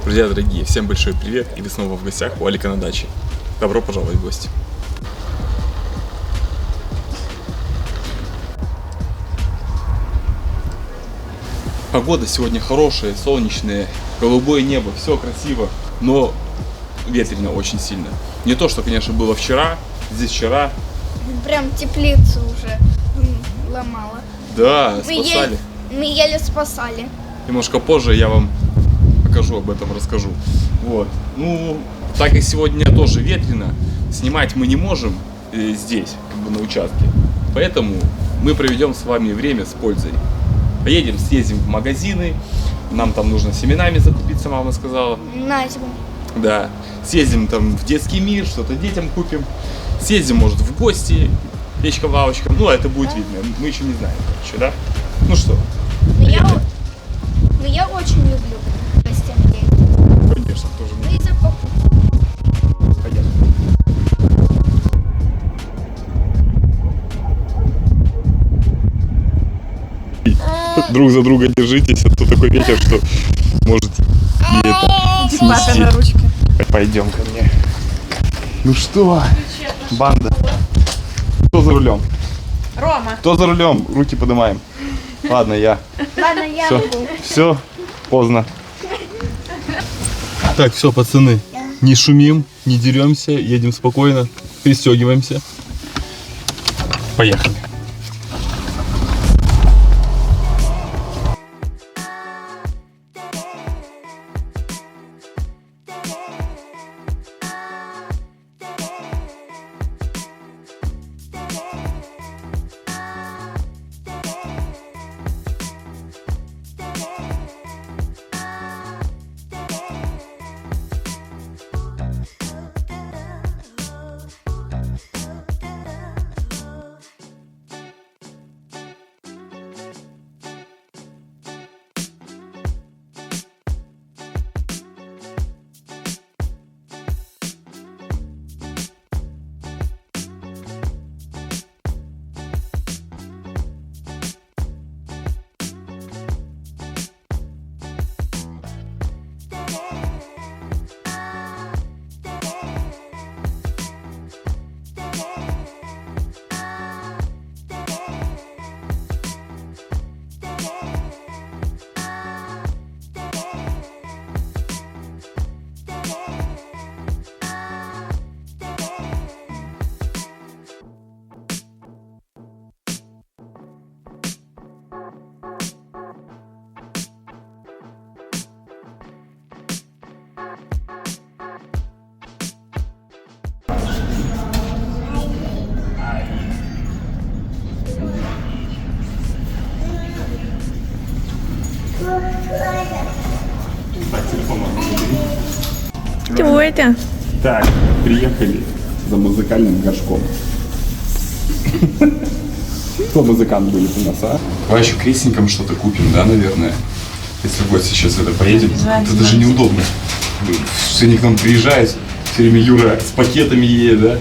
Друзья дорогие, всем большой привет, и вы снова в гостях у Алика на даче. Добро пожаловать в гости. Погода сегодня хорошая, солнечная, голубое небо, все красиво, но ветрено очень сильно. Не то, что, конечно, было вчера, здесь вчера. Прям теплицу уже ломала. Да, спасали. Мы еле спасали. Немножко позже я вам покажу, об этом расскажу. Вот. Ну, так как сегодня тоже ветрено, снимать мы не можем здесь, как бы на участке. Поэтому мы проведем с вами время с пользой. Поедем, съездим в магазины, нам там нужно семенами закупиться, мама сказала. На тебе. Да. Съездим там в детский мир, что-то детям купим. Съездим, может, в гости, печка-лавочка. Ну, это будет видно, мы еще не знаем еще, да? Ну что? Я очень люблю гостям ездить. Конечно, тоже. Ну и за покупку. Понятно. Друг за друга держитесь, а то такой ветер, что может и это снести. На ручке. Пойдем ко мне. Ну что, банда? Кто за рулем? Рома. Кто за рулем? Руки поднимаем. Ладно, я. Ладно, я могу. Все, поздно. Так, все, пацаны, не шумим, не деремся, едем спокойно, пристегиваемся. Поехали. Чего это? Так, приехали за музыкальным горшком. Кто музыкант будет у нас, а? Давай еще крестникам что-то купим, да, наверное? Если в гости сейчас это поедет, это даже неудобно. Все они к нам приезжают, все время Юра с пакетами едет, да?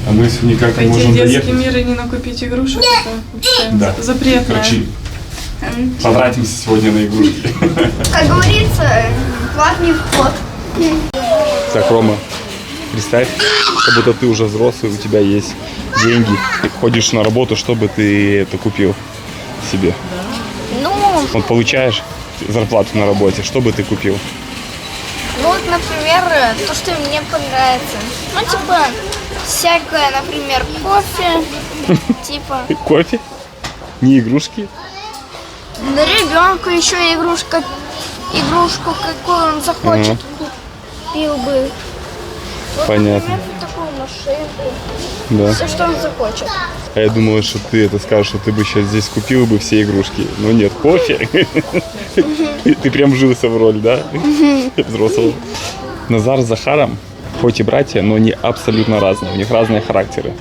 А мы все никак не можем доехать. Детский мир и не накупить игрушек, это вообще Да. запретное. Короче, потратимся сегодня на игрушки. Как говорится, платный вход. Так, Рома, представь, как будто ты уже взрослый, у тебя есть деньги, ты ходишь на работу, чтобы ты это купил себе. Ну, Вот получаешь зарплату на работе, что бы ты купил? ну вот, например, то, что мне понравится. Ну, типа, всякое, например, кофе. Типа, Кофе? Не игрушки? на ребенка еще игрушку, какую он захочет, купил бы. Вот, Понятно. например, такую машинку. Да. Все, что он захочет. А я думала, что ты это скажешь, что ты бы сейчас здесь купил бы все игрушки. Но нет, кофе. Ты прям вжился в роль, да? Взрослого. Назар с Захаром, хоть и братья, но они абсолютно разные. У них разные характеры.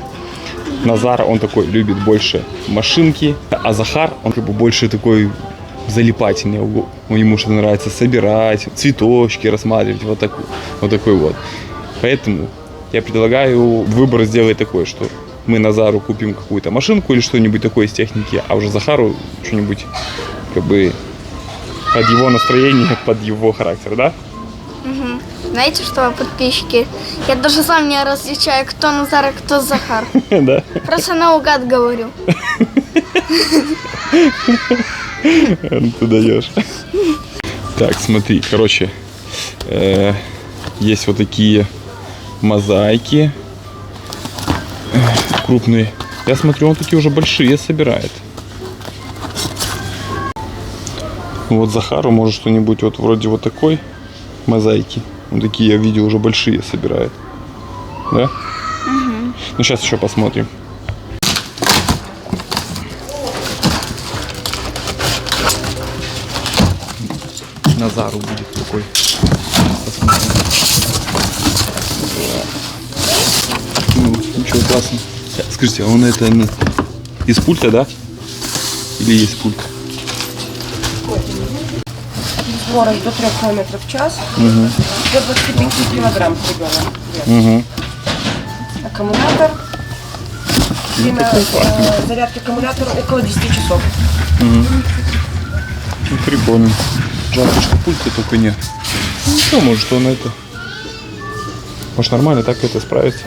Назар, он такой любит больше машинки, а Захар, он как бы больше такой залипательный. Ему что-то нравится собирать, цветочки рассматривать, вот такой вот. Поэтому я предлагаю выбор сделать такой, что мы Назару купим какую-то машинку или что-нибудь такое из техники, а уже Захару что-нибудь как бы под его настроение, под его характер, да? Знаете что, подписчики? Я даже сам не различаю, кто Назар, а кто Захар. Да. Просто наугад говорю. Ну, ты даешь. Так, смотри, короче, есть вот такие мозаики крупные. Я смотрю, он такие уже большие собирает. Вот Захару может что-нибудь вот вроде вот такой мозаики. Вот такие, я видел, уже большие собирает. Да? Угу. Ну, сейчас еще посмотрим. Назару будет такой. Посмотрим. Ну, ничего, классно. Скажите, а он это из пульта, да? Или есть пульт? Скорость до 3 км в час, до 25 килограмм ребенок. Угу. Аккумулятор. Время зарядки аккумулятора около 10 часов. Ну, прикольно. Жалко, что пульта только нет. Ну что, может он это... Может нормально так это справится?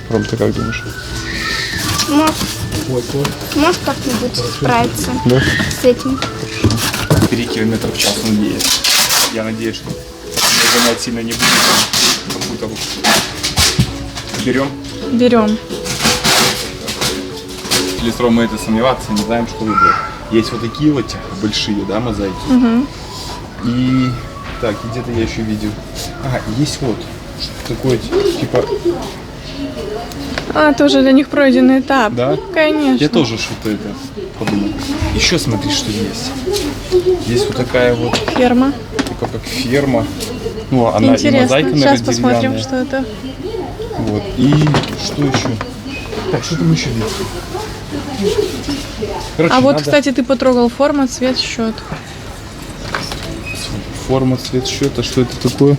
Ром, ты как думаешь? Может как-нибудь справиться Да? с этим. 3 км в час он едет. Я надеюсь, что загонять сильно не будет. Какую-то берем. Берем. Или с Ромой это сомневаться, не знаем, что выбрать. Есть вот такие вот большие, да, мозаики. И так, и где-то я еще видел. Ага, есть вот такой типа. А, тоже для них пройденный этап. Да? Конечно. Я тоже что-то это подумал. Еще смотри, что есть. Есть вот такая вот, Ферма. типа как ферма. Ну, она и Интересно. мозаика, Сейчас наверное, посмотрим, деревянная. что это. Вот. И что еще? Так, что там еще есть? Короче, А вот, надо- кстати, ты потрогал форма, цвет, счет. Форма, цвет счета, что это такое?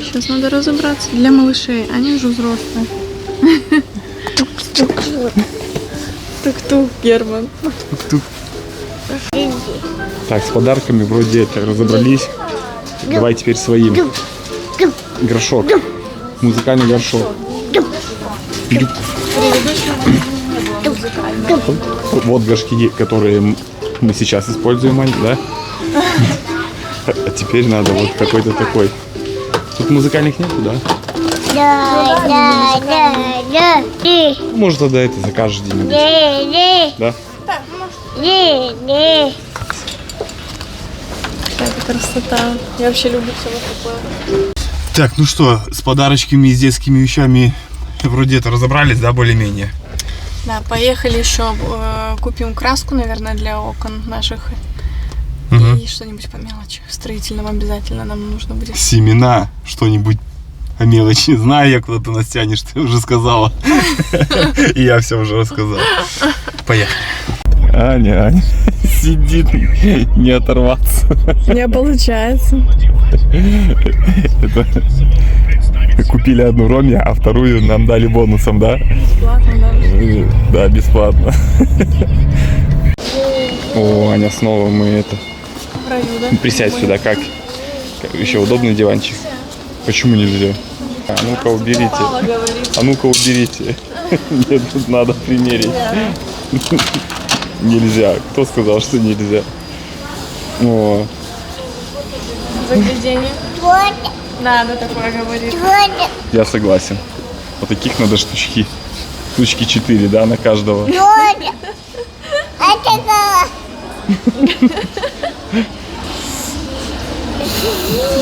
Сейчас надо разобраться. Для малышей, они уже взрослые. Тук-тук, Герман. Так, с подарками вроде это разобрались. Давай теперь своим. Горшок. Музыкальный горшок. Вот горшки, которые мы сейчас используем, Ань, да? А теперь надо вот какой-то такой. Тут музыкальных нету, да? Может, тогда это закажешь где-нибудь. Да? Какая красота. Я вообще люблю все вот такое. Так, ну что, с подарочками и с детскими вещами вроде это разобрались, да, более-менее? Да, поехали еще купим краску, наверное, для окон наших. Мгм. И что-нибудь по мелочи. Строительном обязательно нам нужно будет. Семена, что-нибудь по мелочи. Знаю я, куда ты нас тянешь, ты уже сказала. И я все уже рассказал. Поехали. Аня сидит, не оторваться. Не получается. Это... Купили одну Роме, а вторую нам дали бонусом, да? Бесплатно даже. Да, бесплатно. О, Аня, снова мы это... В раю, да? Присядь сюда, как? Еще удобный диванчик. Почему нельзя? А ну-ка уберите. Мало говорит. А ну-ка уберите. Нет, тут надо примерить. Нельзя. Кто сказал, что нельзя? О, Загляденье. Надо такое говорить. я согласен. Вот таких надо штучки. Штучки 4, да, на каждого.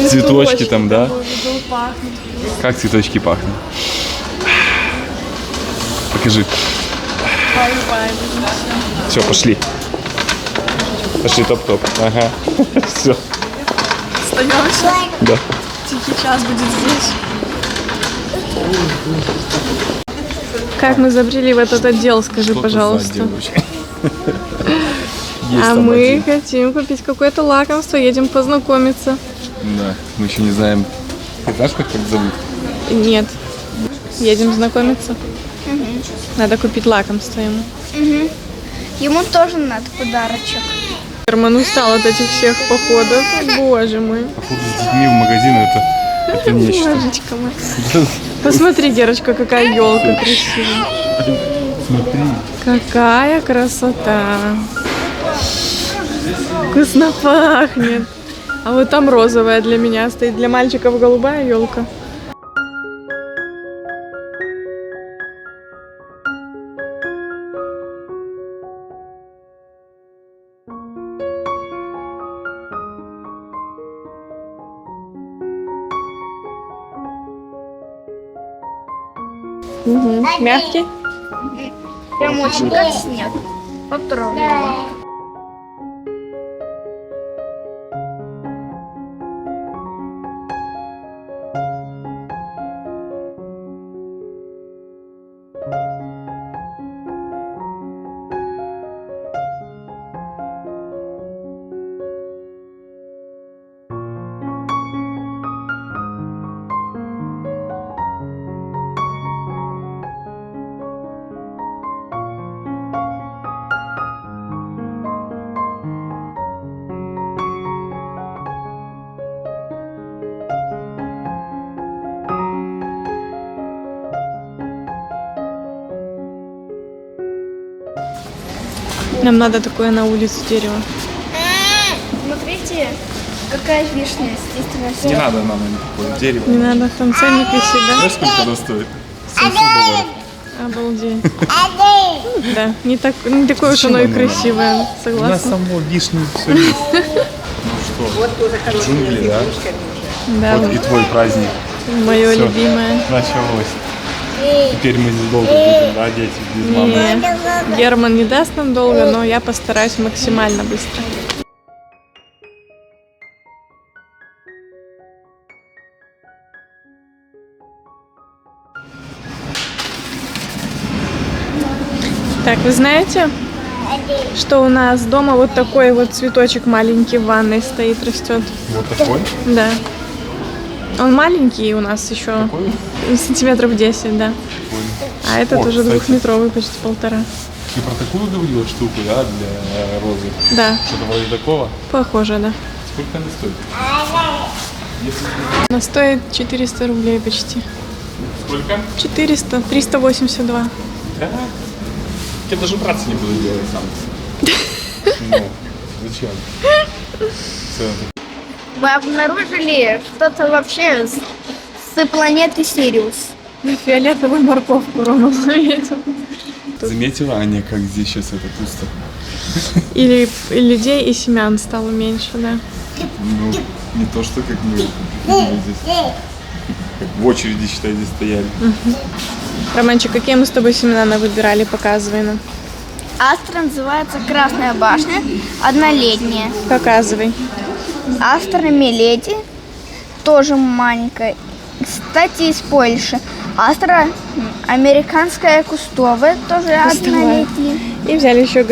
Цветочки там, да? Видел, пахнет. Как цветочки пахнут? Покажи. Бай-бай. Все, пошли. Пошли, топ-топ. Ага. Все. Остаемся. Да. Тихий час будет здесь. Как мы забрели в этот отдел, скажи, пожалуйста. А мы хотим купить какое-то лакомство, едем познакомиться. Да, мы еще не знаем. Ты знаешь, как зовут? Нет. Едем знакомиться. Надо купить лакомство ему. Ему тоже надо подарочек. Герман устал от этих всех походов. Боже мой. Походу с детьми в магазин это Это нечто. Божечка моя. Посмотри, Герочка, какая елка красивая. Смотри. Какая красота. Вкусно пахнет. А вот там розовая для меня стоит, для мальчиков голубая елка. Угу. Мягкий? Прям очень как снег. Попробуй. Нам надо такое на улицу дерево. Смотрите, какая вишня здесь растет. Не надо нам такое дерево. Не надо, там ценник висит, да? Знаешь, сколько оно стоит? $700. Обалдеть. Да, не такое уж оно и красивое, У нас согласна. само вишни все есть. Ну что, джунгли, да? Да, Вот и твой праздник. мое Всё. любимое. Началось. Теперь мы здесь долго будем, да, дети, без мамы. Не, Герман не даст нам долго, но я постараюсь максимально быстро. Так, вы знаете, что у нас дома вот такой вот цветочек маленький в ванной стоит, растет? Вот такой? Да. Он маленький у нас еще, Такой? сантиметров 10, да. А этот О, уже кстати. 2-метровый, почти 1,5. Ты про такую говорила штуку, да, для розы? Да, Что-то вроде такого? похоже, да. Сколько она стоит? Она стоит 400 рублей почти. Сколько? 400, 382. Да. Я даже браться не буду делать сам. Ну, зачем? Всё. Мы обнаружили что-то вообще с планеты Сириус. Фиолетовую морковку Рома заметил. Заметила, Аня, как здесь сейчас это пусто? Или людей и семян стало меньше, да. Ну, не то, что как мы приходили здесь. Как в очереди, считай, здесь стояли. Романчик, какие мы с тобой семена выбирали, показывай нам. Астра называется Красная башня, однолетняя. Показывай. Астра Миледи, тоже маленькая. Кстати, из Польши. Астра американская кустовая, тоже однолетняя. И взяли еще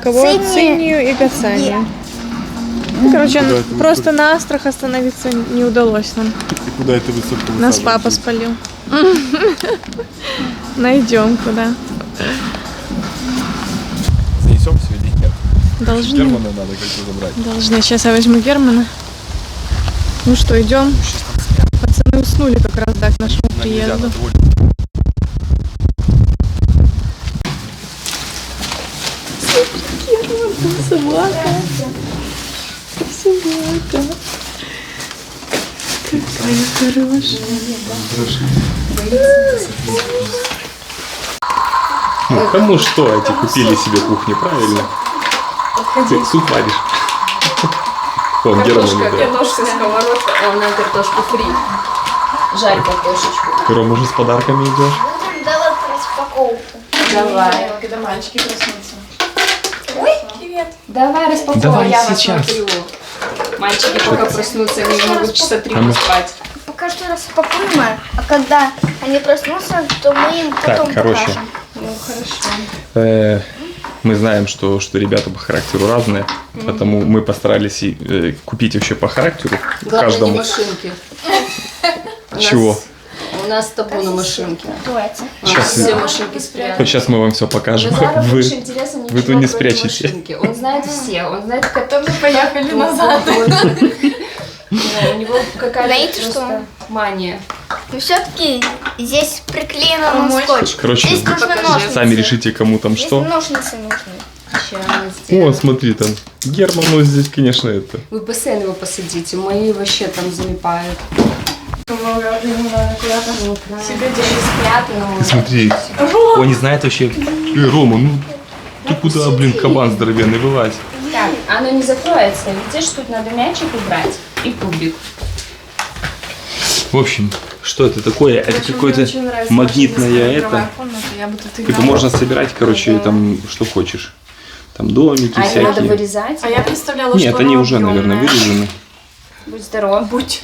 кого? Цинию. Цинию и гацанию. Ну, короче, Куда это просто на астрах остановиться не удалось нам. И куда это высоко Нас папа спалил. Найдем куда. Занесем сегодня? Нет. Должны. Германа надо как-то забрать. Должны. Сейчас я возьму Германа. Ну что, идем? Пацаны уснули как раз, да, к нашему приезду. Собака. Собака. Какая хорошая. Ну, кому что, эти купили себе кухню, правильно? Ты суп варишь. Вон, Герман идет. Картошка, сковородка, а у нас картошка фри. Жарь картошечку. Рома уже с подарками идешь? Будем делать распаковку. Давай. Когда мальчики проснутся. Давай распаковывай, Давай я вас сейчас. смотрю. Мальчики пока проснутся, они могут часа 3 мы- спать. Пока что распакуем, а когда они проснутся, то мы им потом Так, короче. покажем. Ну, хорошо. Мы знаем, что ребята по характеру разные, поэтому мы постарались купить вообще по характеру Главное, не каждому. машинки. У нас- Чего? У нас табу на машинке. Давайте. У нас Сейчас все я- машинки спрятаны. Вот сейчас мы вам все покажем. Назару Вы, больше интересно вы ничего тут не кроме спрячете. машинки. Он знает все, он знает, как... Мы поехали назад. У него какая-то Знаете просто что? мания. Но все-таки здесь приклеено на скотч. Короче, Здесь нужны ножницы. сами решите, кому там Здесь что. ножницы нужны. О, смотри, там Герман, ну здесь, конечно, это. Вы постоянно его посадите, мои вообще там залипают. Себе деньги Спрятано. Смотри, он не знает вообще. Рома, ну ты куда, блин, кабан здоровенный, вылазь. Так, оно не закроется. Видишь, тут надо мячик убрать и кубик. В общем, что это такое? Это какое-то магнитное это. Типа можно собирать, короче, там что хочешь. Там домики А это надо всякие. вырезать? А я представляла, Нет, что они она уже, наверное, объемная. вырезаны. Будь здоров. Будь.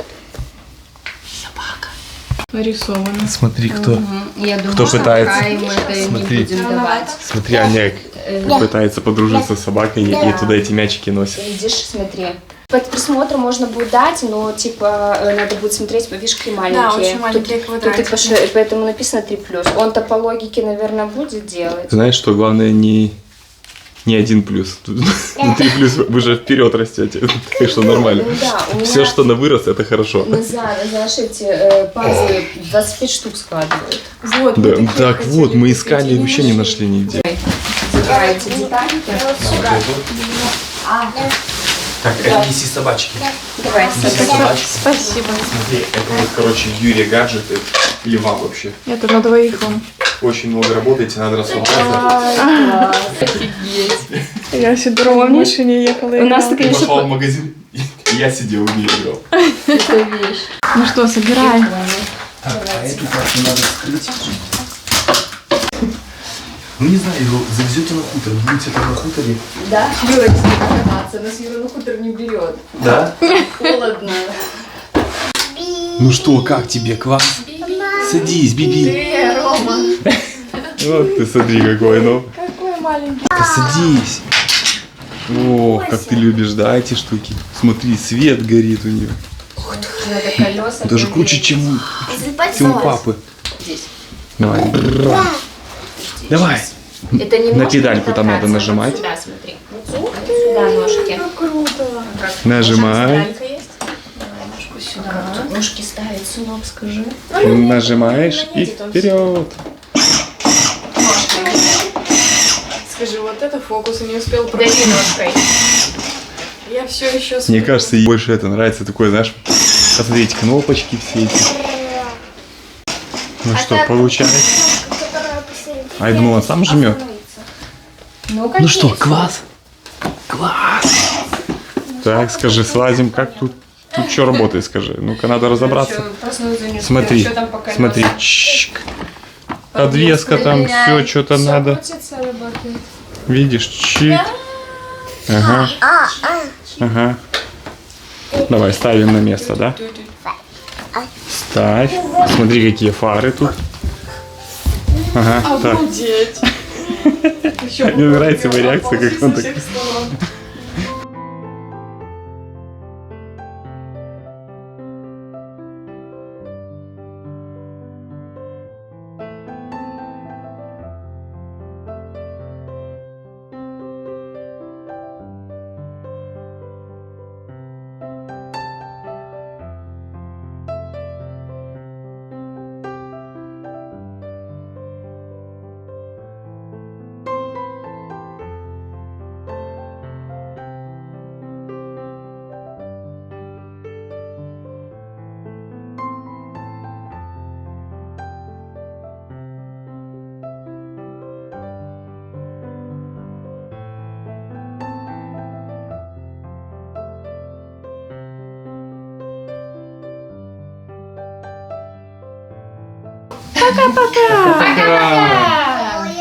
Нарисовано. Смотри, кто. Я думаю, Кто что пытается? пока им это Смотри. не будем давать. Смотри, Олег пытается подружиться с собакой и туда эти мячики носит. Видишь, смотри. Под присмотром можно будет дать, но типа надо будет смотреть, видишь, какие маленькие. Да, очень маленькие Тут квадратики. и поэтому написано 3+. Он-то по логике, наверное, будет делать. Знаешь, что главное не 1 плюс. Тут 3 плюс вы же вперед растете. Так что нормально. Ну да, у меня Все, что на вырос, это хорошо. на Зара, знаешь, эти пазлы 25 штук складывают. Вот, мы Да, такие так хотели вот, мы купить, искали, и не вообще не нашли. нашли нигде. Забираете детальки. Так, неси собачки. Давай, Спасибо. Смотри, это вот, короче, Юрия гаджеты. Или вам вообще. Это на двоих вам. Очень много работаете, надо расслабляться. Я себе в машине ехала. У нас играла. такая- Ты пошла в магазин, и я сидел в ней играл. Это вещь. Ну что, собираем. Так, а эту карту надо вскрыть. Ну не знаю, его завезете на хутор, будете там на хуторе. Да? Юра, тебе кататься, нас Юра на хутор не берет. Да? Холодно. Ну что, как тебе, квас? Садись, Биби. Рома. Вот ты смотри какой, ну. Какой маленький. Садись. О, как ты любишь, да, эти штуки? Смотри, свет горит у нее. Надо колеса. Даже круче, чем Залипать у салат. папы. Здесь. Давай. Давай. Это немножко На педальку там надо толкаться. нажимать. Сюда, смотри. Вот сюда ножки. Круто. Нажимай. Сюда. Вот тут ножки ставить, сынок, скажи. Нажимаешь и вперед. Скажи, вот это фокус, не успел Дави пройти. ножкой. Я все еще Мне кажется, ей больше это нравится такое, знаешь, посмотреть кнопочки все эти. Ну что, получается? Которая посередине. А я думал, он сам жмет. Ну, Ну что, класс? Класс! Так, скажи, слазим, как тут? Тут что работает, скажи. Ну-ка, надо разобраться. Смотри, смотри. Чик. Подвеска там, все, что-то надо. Видишь, чик. Ага. Ага. Давай, ставим на место, да? Ставь. Смотри, какие фары тут. Ага, так. Обалдеть. Мне нравится его реакция, как он так...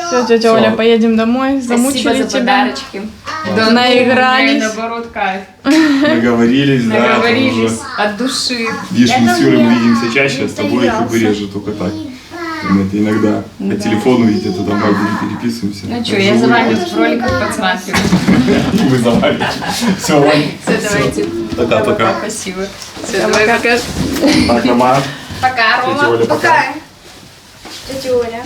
Все, тетя Оля, поедем домой. Замучили тебя. Да, Наигрались. наоборот, кайф. Наговорились, да, там уже. Наговорились от души. Видишь, мы с Юрой видимся чаще, а с тобой как бы реже, только так. Мы это иногда по телефону ведь это там переписываемся. Ну что, я за вами в роликах подсматриваю. Вы за вами. Все, ладно. Все, давайте. Пока-пока. Спасибо. Все, давай, пока. Пока, мама. Пока, Тетя Рома. Оля, пока. Тетя Оля.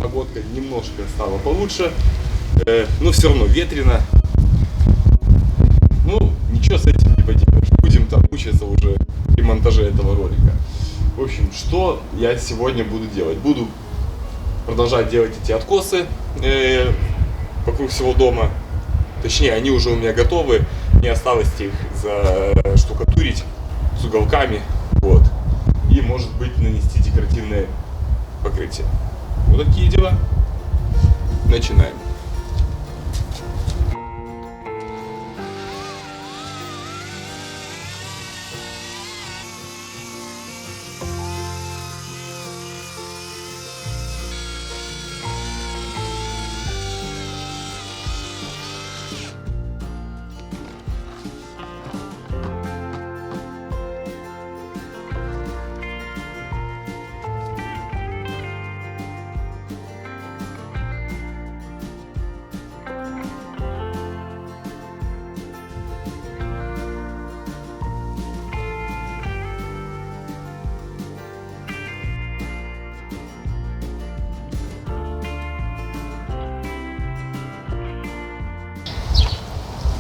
погодка немножко стала получше, но все равно ветрено. Ну, ничего с этим не поделаешь. Будем там мучиться уже при монтаже этого ролика. В общем, что я сегодня буду делать? Буду продолжать делать эти откосы вокруг всего дома. Точнее, они уже у меня готовы. Мне осталось их заштукатурить с уголками. Вот. И, может быть, нанести декоративное покрытие. Вот такие дела. Начинаем.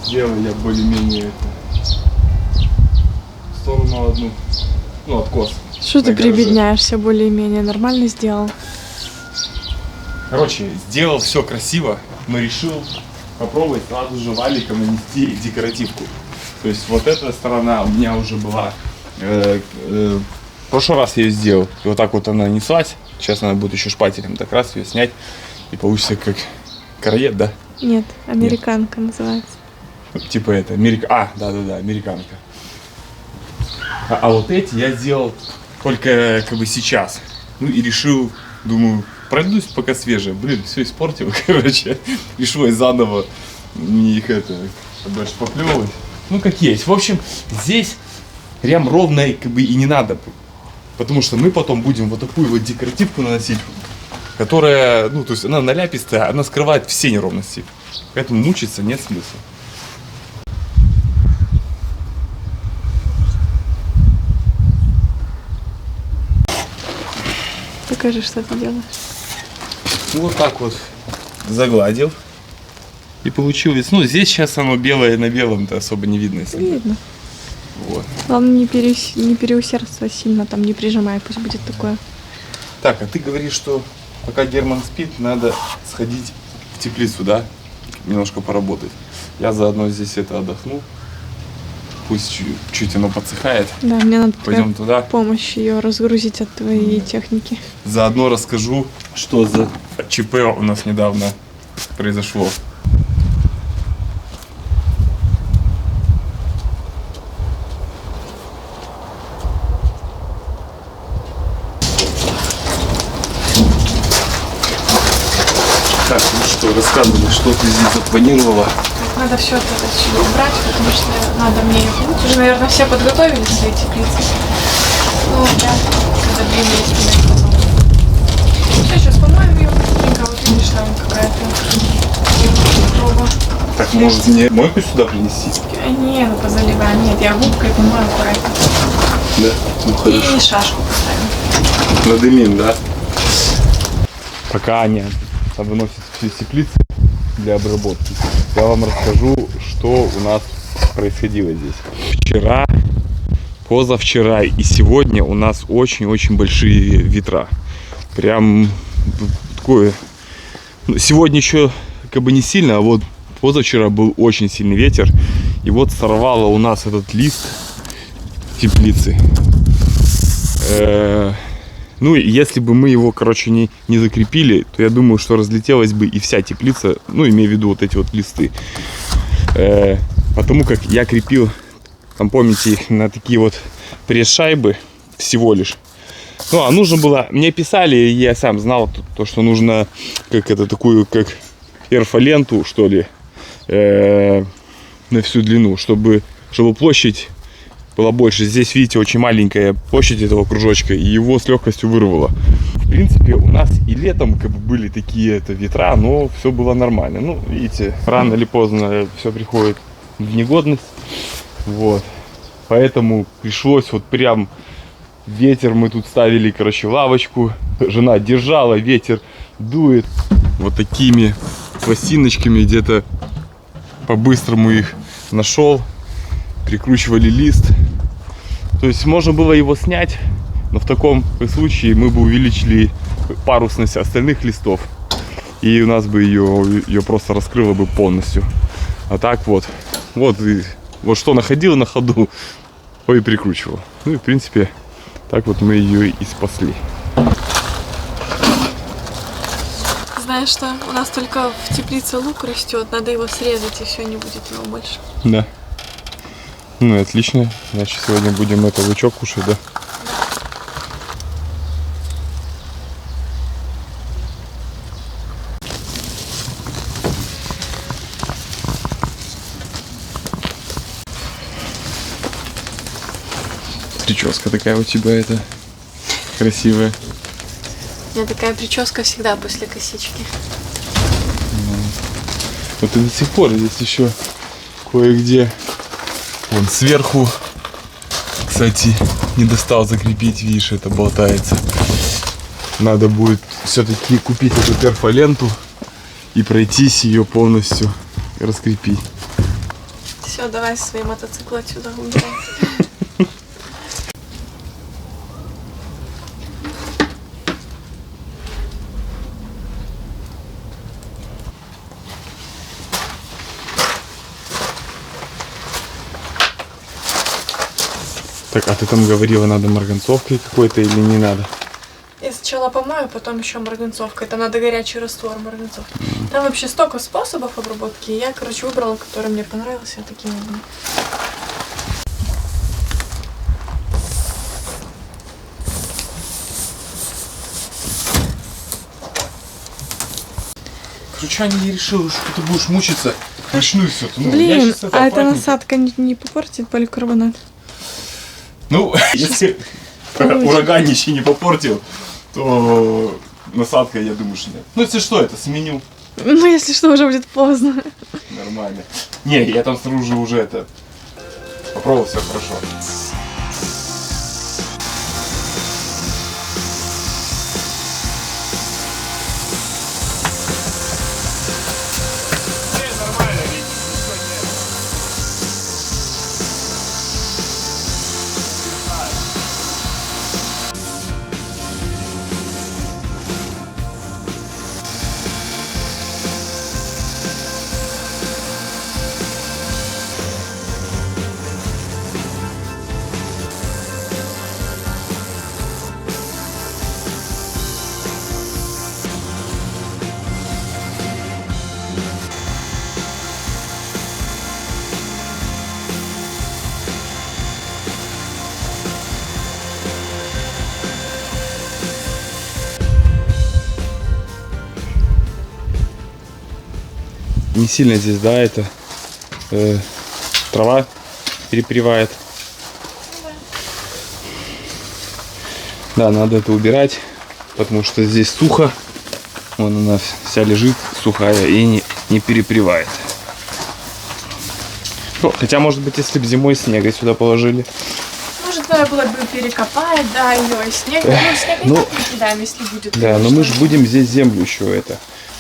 Сделал я более-менее в сторону одну, ну, откос. Что ты на гараже. прибедняешься более-менее? Нормально сделал? Короче, сделал все красиво, но решил попробовать сразу же валиком нанести декоративку. То есть вот эта сторона у меня уже была. В прошлый раз я ее сделал. И вот так вот она нанеслась. Сейчас надо будет еще шпателем так раз ее снять. И получится как караед, да? Нет, американка называется. Типа это, да, американка. А вот эти я сделал только как бы сейчас. Ну и решил, думаю, пройдусь пока свежее. Блин, все испортил, короче. Пришлось заново их дальше поплевывать. Ну как есть. В общем, здесь прям ровно как бы и не надо. Потому что мы потом будем вот такую вот декоративку наносить, которая, ну то есть она наляпистая, она скрывает все неровности. Поэтому мучиться нет смысла. Покажи, что ты делаешь. Ну, вот так вот загладил. И получилось. Ну, здесь сейчас оно белое на белом-то особо не видно. Если Видно. вот. Главное не переусердствовать сильно, там не прижимай, пусть будет такое. Так, а ты говоришь, что пока Герман спит, надо сходить в теплицу, да? Немножко поработать. Я заодно здесь отдохну. Пусть чуть оно подсыхает. Да, мне надо Пойдем туда. помощь ее разгрузить от твоей техники. Заодно расскажу, что за ЧП у нас недавно произошло. Так, ну что, рассказывай, что ты здесь запланировала? Надо все это отсюда убрать, потому что надо мне ее помыть. Уже, наверное, все подготовили свои теплицы. Ну, да, задвинулись меня потом. Все, сейчас помоем ее быстренько. Вот видишь, там какая-то проба. Так, может мне мойку сюда принести? Не, ну позаливаем. Нет, я губкой помою аккуратно. Да? Ну И шашку поставим. Надымим, да? Пока Аня выносит всю теплицу для обработки, я вам расскажу, что у нас происходило здесь. Вчера, позавчера и сегодня у нас очень-очень большие ветра. Прям такое... Сегодня еще как бы не сильно, а вот позавчера был очень сильный ветер. И вот сорвало у нас этот лист теплицы. Ну, если бы мы его, короче, не закрепили, то я думаю, что разлетелась бы и вся теплица, ну, имею в виду вот эти вот листы. Потому как я крепил, там, помните, их на такие вот пресс-шайбы всего лишь. Ну, а нужно было, мне писали, и я сам знал, то, что нужно, как это, такую, как эрфоленту, что ли, на всю длину, чтобы площадь была больше. Здесь, видите, очень маленькая площадь этого кружочка, и его с легкостью вырвало. В принципе, у нас и летом как бы были такие ветра, но все было нормально. Ну, видите, рано или поздно все приходит в негодность. Вот. Поэтому пришлось вот прям ветер, мы тут ставили, короче, лавочку. Жена держала, ветер дует вот такими пластиночками, где-то по-быстрому их нашел, прикручивали лист. То есть можно было его снять, но в таком случае мы бы увеличили парусность остальных листов, и у нас бы ее просто раскрыло бы полностью. А так вот что находил на ходу, то и прикручивал. Ну и в принципе так вот мы ее и спасли. Знаешь что, у нас только в теплице лук растет, надо его срезать, и все, не будет его больше. Да. Ну и отлично. Значит, сегодня будем лучок кушать, да? Прическа такая у тебя красивая. У меня такая прическа всегда после косички. Вот и до сих пор есть еще кое-где. Вон сверху, кстати, не достал закрепить, видишь, это болтается. Надо будет все-таки купить эту перфоленту и пройтись ее полностью и раскрепить. Все, давай свои мотоциклы отсюда убирай. Так, а ты там говорила, надо марганцовкой какой-то или не надо? Я сначала помою, потом еще марганцовкой. Там надо горячий раствор марганцовки. Там вообще столько способов обработки. Я, выбрала, который мне понравился, таким образом. Короче, они решили, что ты будешь мучиться. Начну все. Блин, а эта насадка не попортит поликарбонат? Ну, если ураганище не попортил, то насадка, я думаю, что нет. Ну, если что, это сменю. Ну, если что, уже будет поздно. Нормально. Не, я там снаружи уже попробовал, все хорошо. Не сильно здесь, да, трава перепревает. Да, надо это убирать, потому что здесь сухо. Вон она вся лежит сухая и не перепревает. Ну, хотя, может быть, если бы зимой снега сюда положили. Может, надо было бы перекопать, да, ее и снег. Ну, снег не кидаем, если будет. Да, но мы же будем здесь землю еще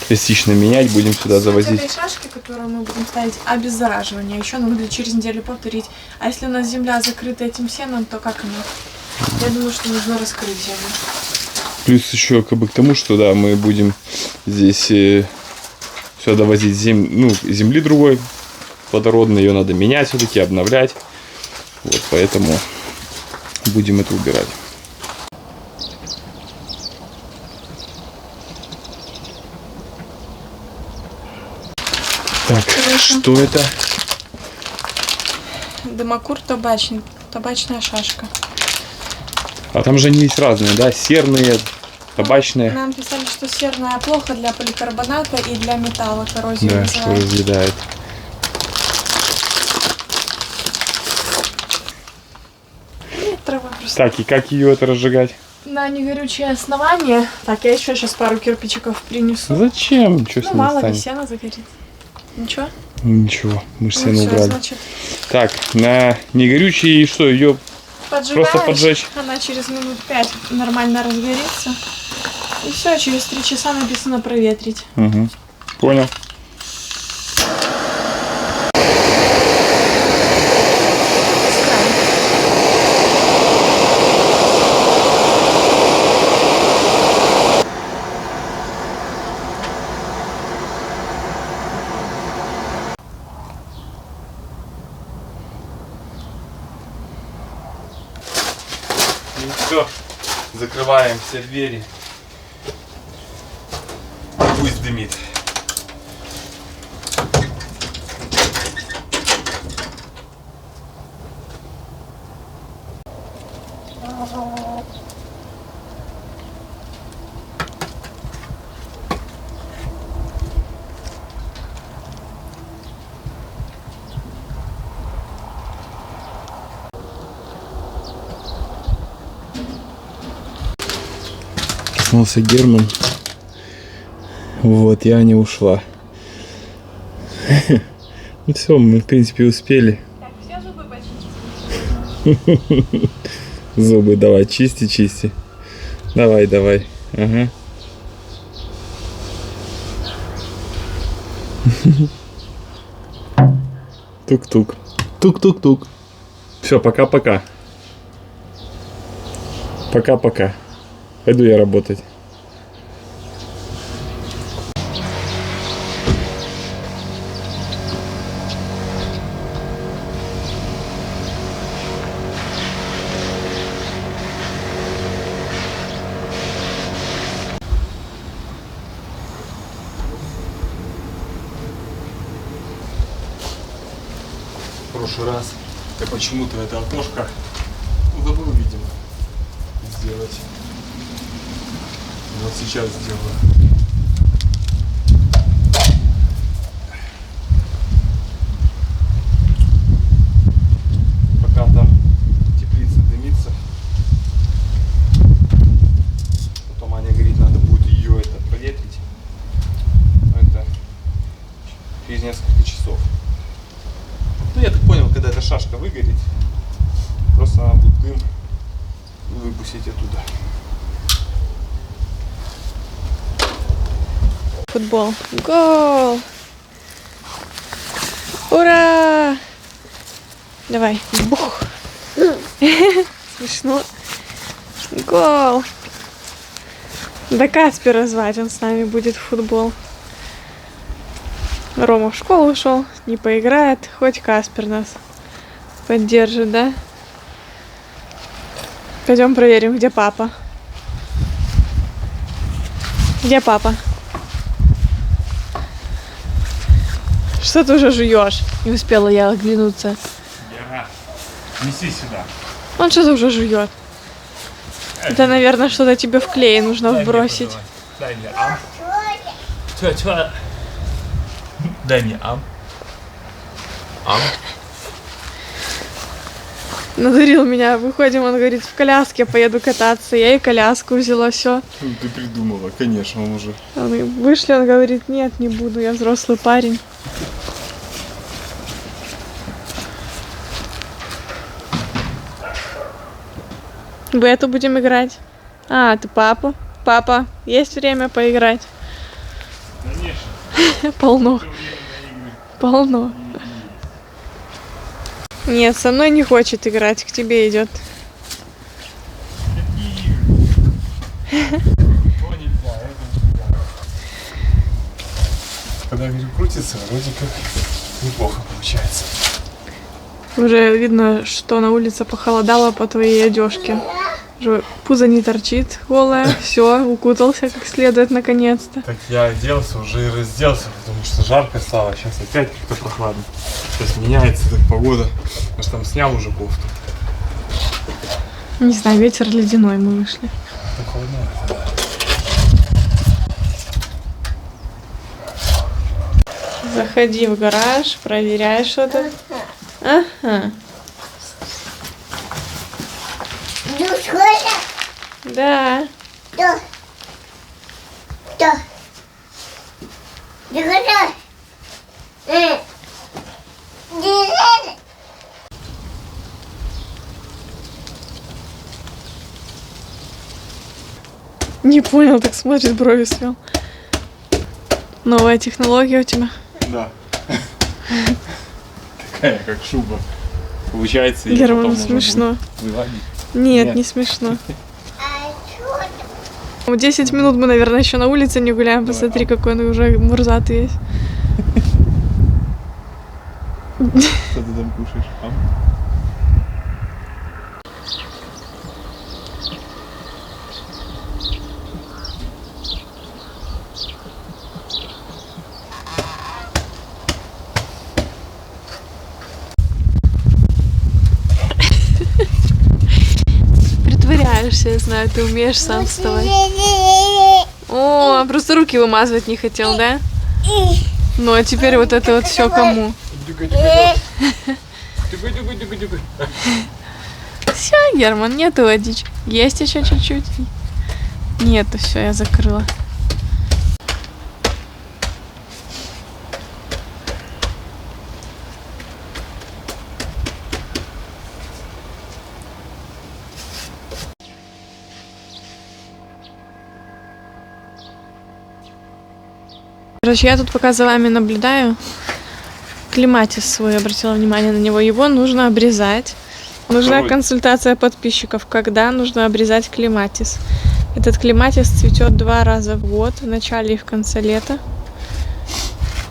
частично менять, будем сюда завозить. Этой шашки, которую мы будем ставить, обеззараживание. Еще надо через неделю повторить. А если у нас земля закрыта этим сеном, то как она? Я думаю, что нужно раскрыть землю. Плюс еще к тому, что да, мы будем здесь сюда возить земли другой плодородной, ее надо менять все-таки, обновлять. Вот, поэтому будем это убирать. Так, что это? Дымокур табачный, табачная шашка. А там же они есть разные, да? Серные, табачные. Нам писали, что серная плохо для поликарбоната и для металла, коррозию Да, вызывает. что разъедает. Трава просто. Так, и как ее разжигать? На негорючее основание. Так, я еще сейчас пару кирпичиков принесу. Зачем? Что с Ну, ним мало ли, станет? сено загорит. Ничего? Ничего, мы же Ну, сено всё, убрали. значит, Так, на негорючий что, ее поджигаешь, просто поджечь? она через минут 5 нормально разгорится. И все, через 3 часа написано проветрить. Угу. Понял. И все, закрываем все двери. Пусть дымит. Проснулся Герман. Вот, я не ушла. Ну все, мы в принципе успели. Так, все зубы почистить. Зубы давай, чисти, чисти. Давай, давай. Ага. Тук-тук. Тук-тук-тук. Все, пока-пока. Пока-пока. Пойду я работать. В прошлый раз я почему-то это окошко забыл, видимо, сделать. Вот сейчас сделаю. Пока там теплица дымится, потом Аня говорит, надо будет ее это проветрить. Это через несколько часов. Ну, я так понял, когда эта шашка выгорит, просто надо будет дым выпустить оттуда. Футбол. Гол! Ура! Давай. Бух! Смешно. Гол! Да Каспера звать, он с нами будет в футбол. Рома в школу ушел, не поиграет, хоть Каспер нас поддержит, да? Пойдем проверим, где папа. Где папа? Что ты уже жуешь? Не успела я оглянуться. Гера, неси сюда. Он что-то уже жует. Это, наверное, что-то тебе в клей нужно вбросить. Дай мне ам. Чё? Дай мне ам. Ам. Надурил меня. Выходим, он говорит, в коляске поеду кататься. Я и коляску взяла, все. Ну, ты придумала, конечно, он уже. Вышли, он говорит, нет, не буду, я взрослый парень. В эту будем играть. А, ты папа? Папа, есть время поиграть? Конечно. Полно. Полно. Нет, со мной не хочет играть, к тебе идет. Когда говорю крутится, вроде как неплохо получается. Уже видно, что на улице похолодало по твоей одежке. Уже пузо не торчит голая, все, укутался как следует наконец-то. Так я оделся, уже и разделся, потому что жарко стало. Сейчас опять как-то прохладно. Сейчас меняется так погода. Я же там снял уже кофту. Не знаю, ветер ледяной, мы вышли. Так холодно. Заходи в гараж, проверяй что-то. Ага. Да. Не понял, так смотрит, брови свел. Новая технология у тебя. Да. Такая, как шуба. Получается, Герману смешно. Нет, не смешно. 10 минут мы, наверное, еще на улице не гуляем. Посмотри, какой он уже мурзатый весь. Что ты там кушаешь? Притворяешься, я знаю, ты умеешь сам вставать. О, просто руки вымазывать не хотел, да? Ну, а теперь вот это вот все кому? Все, Герман, нету водички. Есть еще чуть-чуть? Нету, все, я закрыла. Короче, я тут пока за вами наблюдаю. Клематис свой, обратила внимание на него. Его нужно обрезать. Нужна консультация подписчиков, когда нужно обрезать клематис. Этот клематис цветет 2 раза в год, в начале и в конце лета.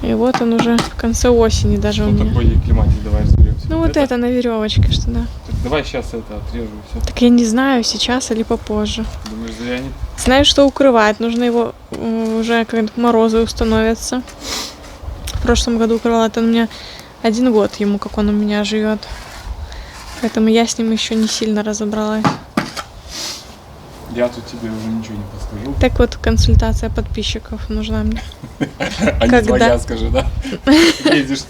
И вот он уже в конце осени даже у меня. Что такое клематис? Давай разберемся. Ну вот это на веревочке, что да. Давай сейчас это отрежу и все. Так я не знаю, сейчас или попозже. Думаешь, завянет? Знаю, что укрывать. Нужно его уже, когда морозы установятся. В прошлом году укрывала. Это у меня 1 год ему, как он у меня живет. Поэтому я с ним еще не сильно разобралась. Я тут тебе уже ничего не подскажу. Так вот, консультация подписчиков нужна мне. А не твоя, скажи, да? Едешь.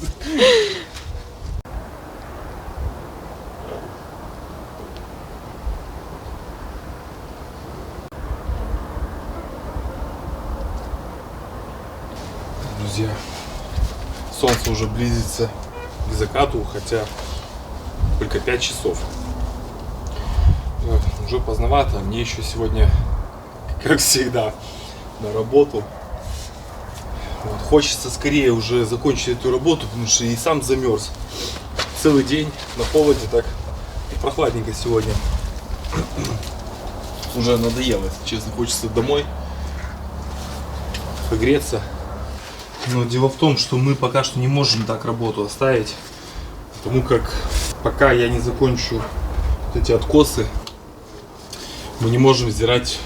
Друзья, солнце уже близится к закату, хотя только 5 часов. Вот, уже поздновато, мне еще сегодня, как всегда, на работу. Вот, хочется скорее уже закончить эту работу, потому что и сам замерз. Целый день на холоде, так и прохладненько сегодня. Уже надоело, если честно, хочется домой погреться. Но дело в том, что мы пока что не можем так работу оставить, потому как пока я не закончу вот эти откосы, мы не можем сдирать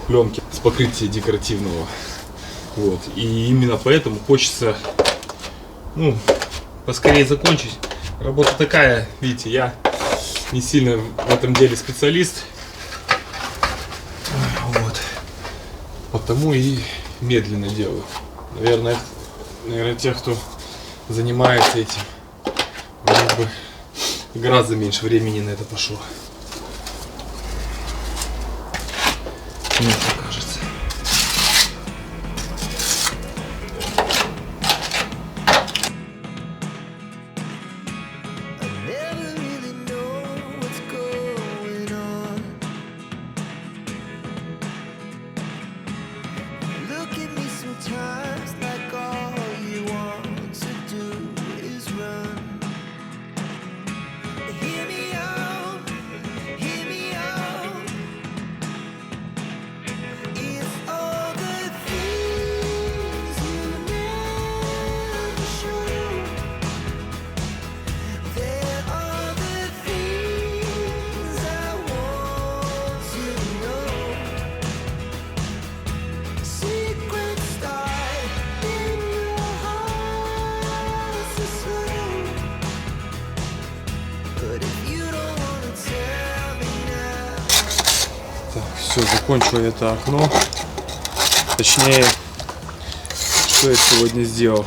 пленки с покрытия декоративного. Вот. И именно поэтому хочется, ну, поскорее закончить. Работа такая, видите, я не сильно в этом деле специалист. Вот. Потому и медленно делаю. Наверное, тех, кто занимается этим, у них бы гораздо меньше времени на это пошло. Мне так кажется. Все, закончил это окно. Точнее, что я сегодня сделал.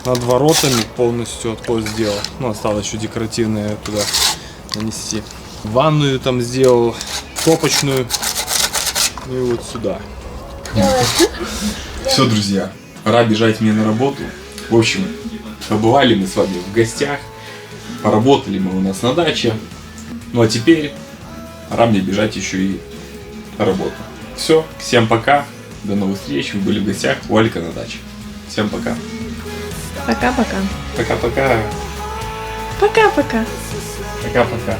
Над воротами полностью откос сделал. Ну, осталось еще декоративное туда нанести. Ванную там сделал, топочную. Ну и вот сюда. Все, друзья, пора бежать мне на работу. В общем, побывали мы с вами в гостях. Поработали мы у нас на даче. Ну а теперь пора мне бежать еще и работу. Все, всем пока. До новых встреч. Вы были в гостях у Алика на даче. Всем пока. Пока-пока. Пока-пока. Пока-пока. Пока-пока.